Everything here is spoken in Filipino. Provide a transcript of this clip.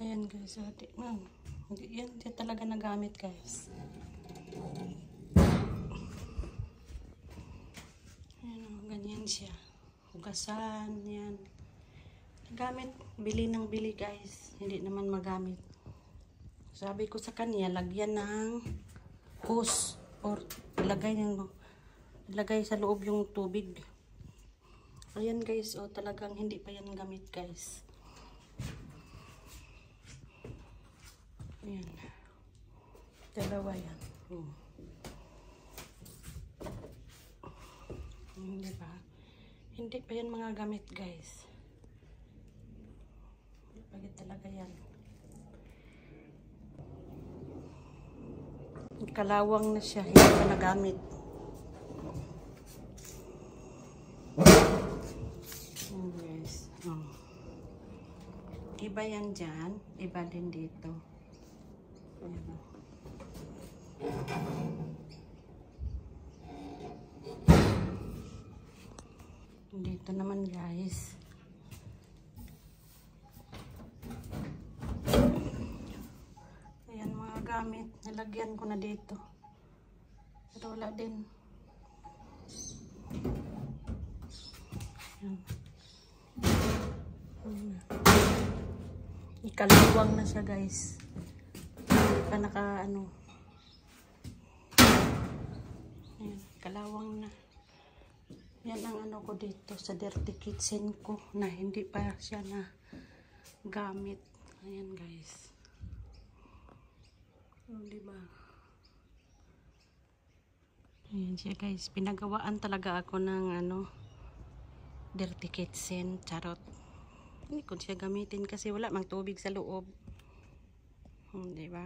Ayan guys, so, yan talaga nagamit guys. Ayan o, ganyan siya. Hugasan, yan. Nagamit, bili ng bili guys. Hindi naman magamit. Sabi ko sa kanya, lagyan ng hose or ilagay sa loob yung tubig. Ayan guys, o talagang hindi pa yan gamit guys. Ayan. Dalawa yan. Diba? Hindi pa yan mga gamit guys. Hindi pa yan talaga yan. Kalawang na siya, hindi pa nagamit. Ayan guys. Iba yan dyan, iba din dito. Ayan. Dito naman guys. Ayan mga gamit. Nilagyan ko na dito. Pero wala din. Ayan. Ikalawang na siya guys. Hindi pa naka ano. Ayan, kalawang na. Yan ang ano ko dito sa dirty kitchen ko na hindi pa siya na gamit. Ayan guys. Diba? Ayan siya guys. Pinagawaan talaga ako ng ano dirty kitchen. Charot. Hindi ko siya gamitin kasi wala mang tubig sa loob. Diba?